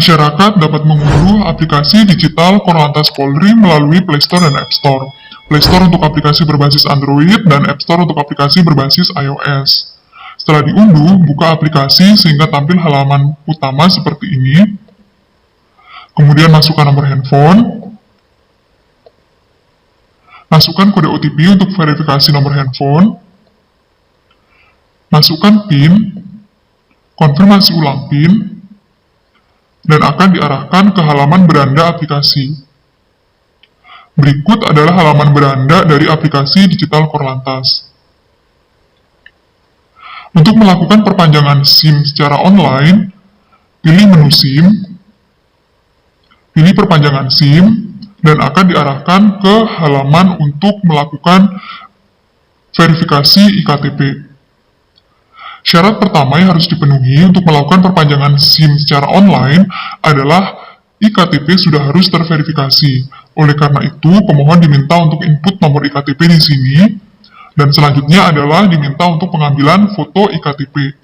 Masyarakat dapat mengunduh aplikasi digital Korlantas Polri melalui Play Store dan App Store. Play Store untuk aplikasi berbasis Android dan App Store untuk aplikasi berbasis iOS. Setelah diunduh, buka aplikasi sehingga tampil halaman utama seperti ini. Kemudian masukkan nomor handphone. Masukkan kode OTP untuk verifikasi nomor handphone. Masukkan PIN. Konfirmasi ulang PIN. Dan akan diarahkan ke halaman beranda aplikasi. Berikut adalah halaman beranda dari aplikasi digital Korlantas. Untuk melakukan perpanjangan SIM secara online, pilih menu SIM, pilih perpanjangan SIM, dan akan diarahkan ke halaman untuk melakukan verifikasi iktp. Syarat pertama yang harus dipenuhi untuk melakukan perpanjangan SIM secara online adalah iktp sudah harus terverifikasi. Oleh karena itu, pemohon diminta untuk input nomor iktp di sini, dan selanjutnya adalah diminta untuk pengambilan foto iktp.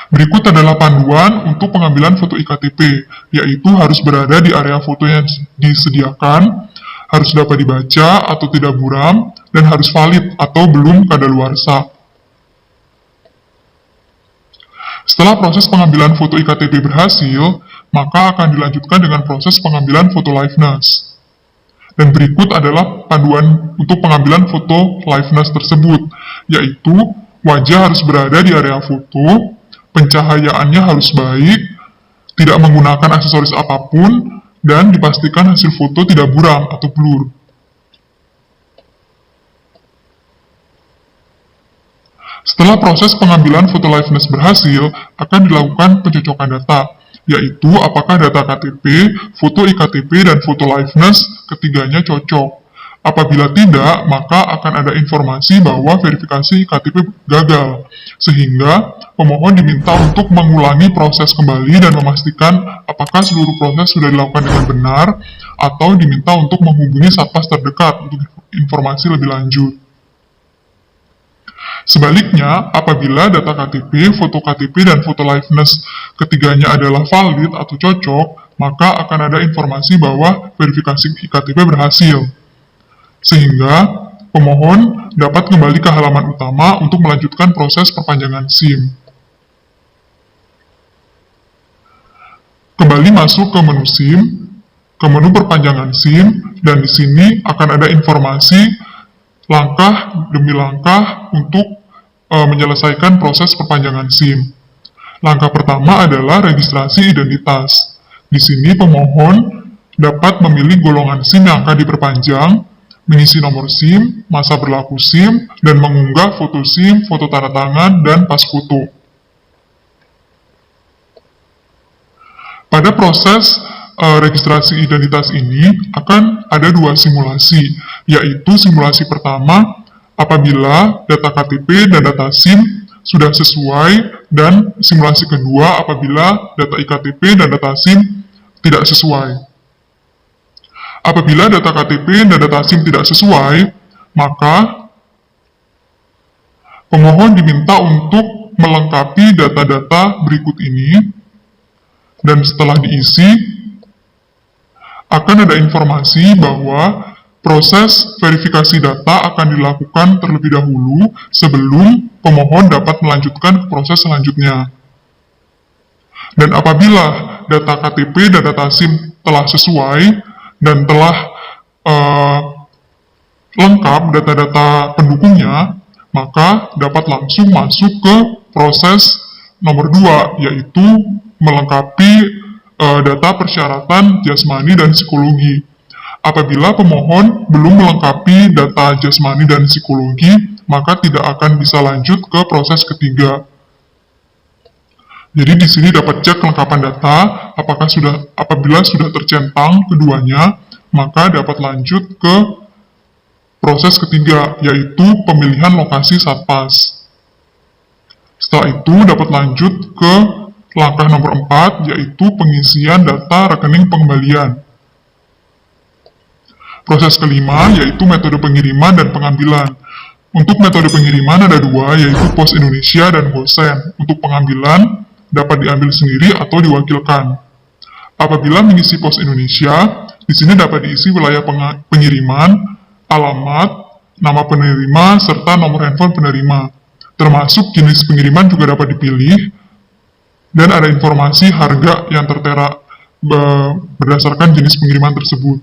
Berikut adalah panduan untuk pengambilan foto iktp, yaitu harus berada di area foto yang disediakan, harus dapat dibaca atau tidak buram, dan harus valid atau belum kadaluarsa. Setelah proses pengambilan foto iktp berhasil, maka akan dilanjutkan dengan proses pengambilan foto liveness. Dan berikut adalah panduan untuk pengambilan foto liveness tersebut, yaitu wajah harus berada di area foto, pencahayaannya harus baik, tidak menggunakan aksesoris apapun, dan dipastikan hasil foto tidak buram atau blur. Setelah proses pengambilan foto liveness berhasil, akan dilakukan pencocokan data, yaitu apakah data KTP, foto iktp, dan foto liveness ketiganya cocok. Apabila tidak, maka akan ada informasi bahwa verifikasi iktp gagal, sehingga pemohon diminta untuk mengulangi proses kembali dan memastikan apakah seluruh proses sudah dilakukan dengan benar, atau diminta untuk menghubungi satpas terdekat untuk informasi lebih lanjut. Sebaliknya, apabila data KTP, foto KTP, dan foto liveness ketiganya adalah valid atau cocok, maka akan ada informasi bahwa verifikasi iktp berhasil, sehingga pemohon dapat kembali ke halaman utama untuk melanjutkan proses perpanjangan SIM. Kembali masuk ke menu SIM, ke menu perpanjangan SIM, dan di sini akan ada informasi langkah demi langkah untuk menyelesaikan proses perpanjangan SIM. Langkah pertama adalah registrasi identitas. Di sini pemohon dapat memilih golongan SIM yang akan diperpanjang, mengisi nomor SIM, masa berlaku SIM, dan mengunggah foto SIM, foto tanda tangan, dan pas foto. Pada proses registrasi identitas ini akan ada dua simulasi, yaitu simulasi pertama apabila data KTP dan data SIM sudah sesuai, dan simulasi kedua apabila data iktp dan data SIM tidak sesuai. Apabila data KTP dan data SIM tidak sesuai, maka pemohon diminta untuk melengkapi data-data berikut ini, dan setelah diisi, akan ada informasi bahwa proses verifikasi data akan dilakukan terlebih dahulu sebelum pemohon dapat melanjutkan ke proses selanjutnya. Dan apabila data KTP dan data SIM telah sesuai dan telah lengkap data-data pendukungnya, maka dapat langsung masuk ke proses nomor 2, yaitu melengkapi data persyaratan jasmani dan psikologi. Apabila pemohon belum melengkapi data jasmani dan psikologi, maka tidak akan bisa lanjut ke proses ketiga. Jadi di sini dapat cek kelengkapan data, apabila sudah tercentang keduanya, maka dapat lanjut ke proses ketiga, yaitu pemilihan lokasi satpas. Setelah itu dapat lanjut ke langkah nomor 4, yaitu pengisian data rekening pengembalian. Proses kelima yaitu metode pengiriman dan pengambilan. Untuk metode pengiriman ada dua, yaitu Pos Indonesia dan GoSend. Untuk pengambilan dapat diambil sendiri atau diwakilkan. Apabila mengisi Pos Indonesia, di sini dapat diisi wilayah pengiriman, alamat, nama penerima, serta nomor handphone penerima. Termasuk jenis pengiriman juga dapat dipilih, dan ada informasi harga yang tertera berdasarkan jenis pengiriman tersebut.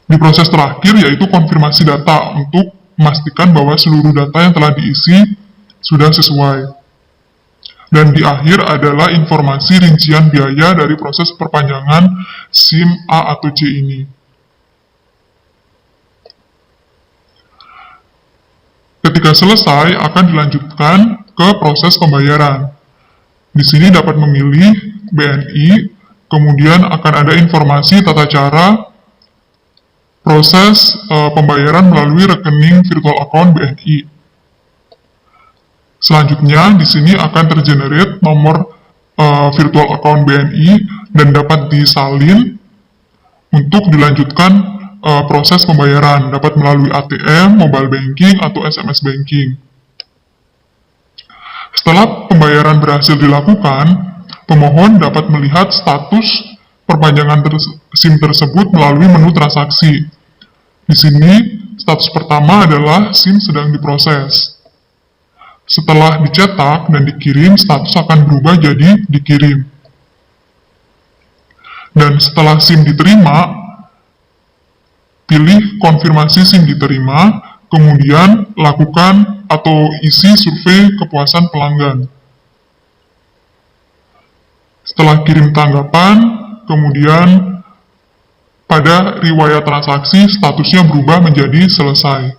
Di proses terakhir yaitu konfirmasi data untuk memastikan bahwa seluruh data yang telah diisi sudah sesuai. Dan di akhir adalah informasi rincian biaya dari proses perpanjangan SIM A atau C ini. Ketika selesai, akan dilanjutkan ke proses pembayaran. Di sini dapat memilih BNI, kemudian akan ada informasi tata cara proses pembayaran melalui rekening virtual account BNI. Selanjutnya, di sini akan tergenerate nomor virtual account BNI dan dapat disalin untuk dilanjutkan proses pembayaran, dapat melalui ATM, mobile banking, atau SMS banking. Setelah pembayaran berhasil dilakukan, pemohon dapat melihat status perpanjangan SIM tersebut melalui menu transaksi. Di sini, status pertama adalah SIM sedang diproses. Setelah dicetak dan dikirim, status akan berubah jadi dikirim. Dan setelah SIM diterima, pilih konfirmasi SIM diterima, kemudian lakukan atau isi survei kepuasan pelanggan. Setelah kirim tanggapan, kemudian pada riwayat transaksi statusnya berubah menjadi selesai.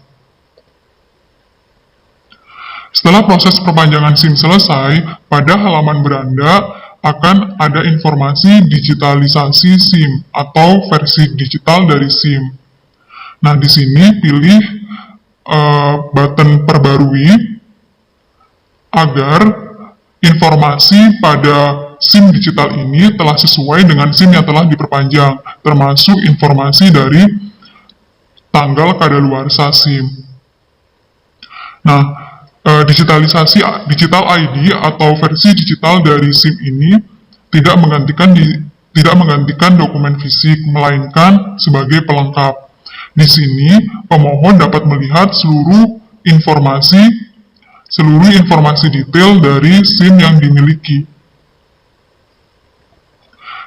Setelah proses perpanjangan SIM selesai, pada halaman beranda akan ada informasi digitalisasi SIM atau versi digital dari SIM. Nah, di sini pilih button perbarui agar informasi pada SIM digital ini telah sesuai dengan SIM yang telah diperpanjang, termasuk informasi dari tanggal kadaluarsa SIM. Nah, digitalisasi digital ID atau versi digital dari SIM ini tidak menggantikan dokumen fisik, melainkan sebagai pelengkap. Di sini, pemohon dapat melihat seluruh informasi detail dari SIM yang dimiliki.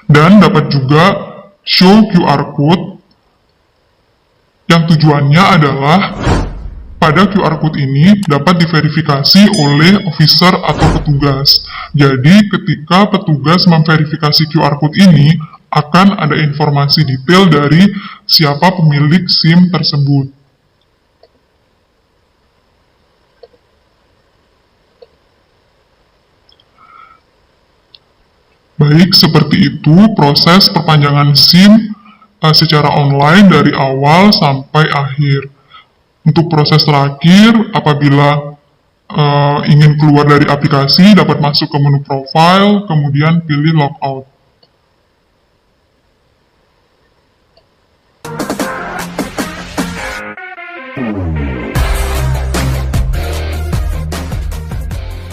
Dan dapat juga show QR code yang tujuannya adalah pada QR code ini dapat diverifikasi oleh officer atau petugas. Jadi, ketika petugas memverifikasi QR code ini, akan ada informasi detail dari siapa pemilik SIM tersebut. Baik, seperti itu proses perpanjangan SIM secara online dari awal sampai akhir. Untuk proses terakhir, apabila ingin keluar dari aplikasi, dapat masuk ke menu profile, kemudian pilih logout.